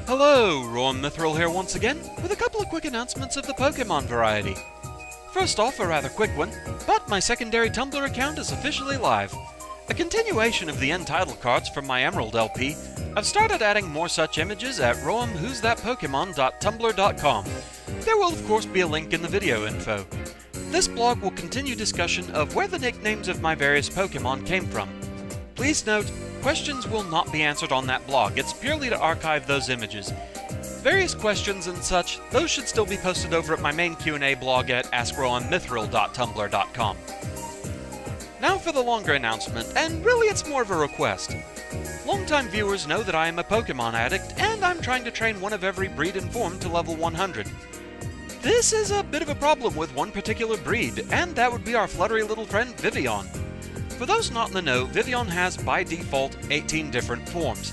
Hello, RoahmMythril here once again, with a couple of quick announcements of the Pokémon variety. First off, a rather quick one, but my secondary Tumblr account is officially live. A continuation of the end title cards from my Emerald LP, I've started adding more such images at RoahmWho'sThatPokemon.tumblr.com. There will of course be a link in the video info. This blog will continue discussion of where the nicknames of my various Pokémon came from. Please note, questions will not be answered on that blog, it's purely to archive those images. Various questions and such, those should still be posted over at my main Q&A blog at AskRoahmMythril.tumblr.com. Now for the longer announcement, and really it's more of a request. Longtime viewers know that I am a Pokémon addict, and I'm trying to train one of every breed and form to level 100. This is a bit of a problem with one particular breed, and that would be our fluttery little friend Vivillon. For those not in the know, Vivillon has, by default, 18 different forms.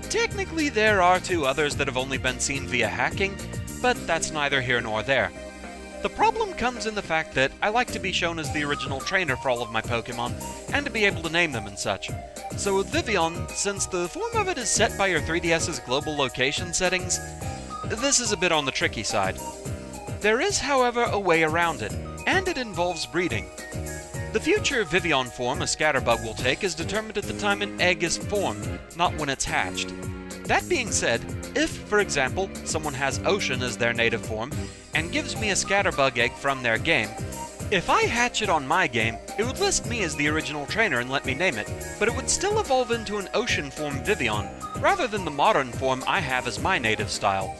Technically, there are 2 others that have only been seen via hacking, but that's neither here nor there. The problem comes in the fact that I like to be shown as the original trainer for all of my Pokémon, and to be able to name them and such. So with Vivillon, since the form of it is set by your 3DS's global location settings, this is a bit on the tricky side. There is, however, a way around it, and it involves breeding. The future Vivillon form a Scatterbug will take is determined at the time an egg is formed, not when it's hatched. That being said, if, for example, someone has Ocean as their native form, and gives me a Scatterbug egg from their game, if I hatch it on my game, it would list me as the original trainer and let me name it, but it would still evolve into an Ocean form Vivillon, rather than the modern form I have as my native style.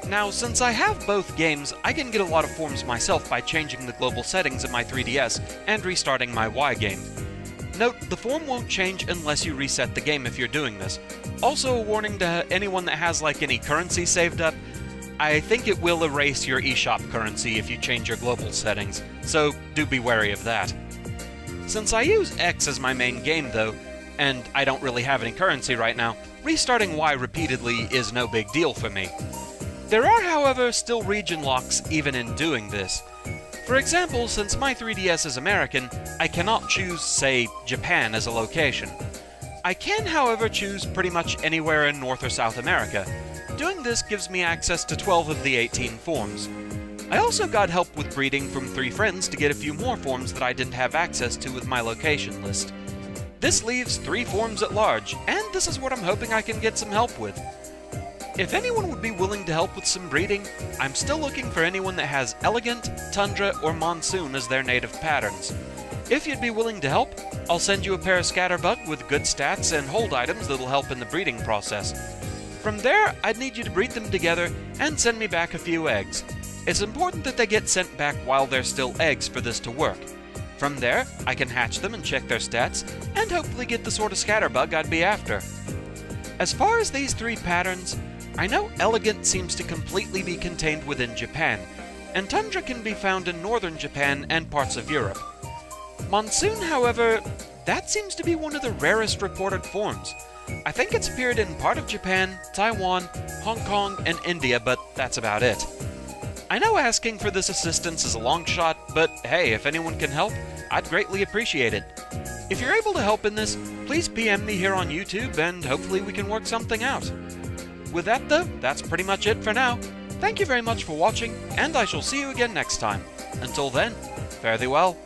Now, since I have both games, I can get a lot of forms myself by changing the global settings of my 3DS and restarting my Y game. Note, the form won't change unless you reset the game if you're doing this. Also, a warning to anyone that has like any currency saved up, I think it will erase your eShop currency if you change your global settings, so do be wary of that. Since I use X as my main game though, and I don't really have any currency right now, restarting Y repeatedly is no big deal for me. There are, however, still region locks even in doing this. For example, since my 3DS is American, I cannot choose, say, Japan as a location. I can, however, choose pretty much anywhere in North or South America. Doing this gives me access to 12 of the 18 forms. I also got help with breeding from 3 friends to get a few more forms that I didn't have access to with my location list. This leaves 3 forms at large, and this is what I'm hoping I can get some help with. If anyone would be willing to help with some breeding, I'm still looking for anyone that has Elegant, Tundra, or Monsoon as their native patterns. If you'd be willing to help, I'll send you a pair of Scatterbug with good stats and hold items that'll help in the breeding process. From there, I'd need you to breed them together and send me back a few eggs. It's important that they get sent back while they're still eggs for this to work. From there, I can hatch them and check their stats, and hopefully get the sort of Scatterbug I'd be after. As far as these 3 patterns, I know Elegant seems to completely be contained within Japan, and Tundra can be found in northern Japan and parts of Europe. Monsoon, however, that seems to be one of the rarest reported forms. I think it's appeared in part of Japan, Taiwan, Hong Kong, and India, but that's about it. I know asking for this assistance is a long shot, but hey, if anyone can help, I'd greatly appreciate it. If you're able to help in this, please PM me here on YouTube, and hopefully we can work something out. With that though, that's pretty much it for now. Thank you very much for watching, and I shall see you again next time. Until then, fare thee well.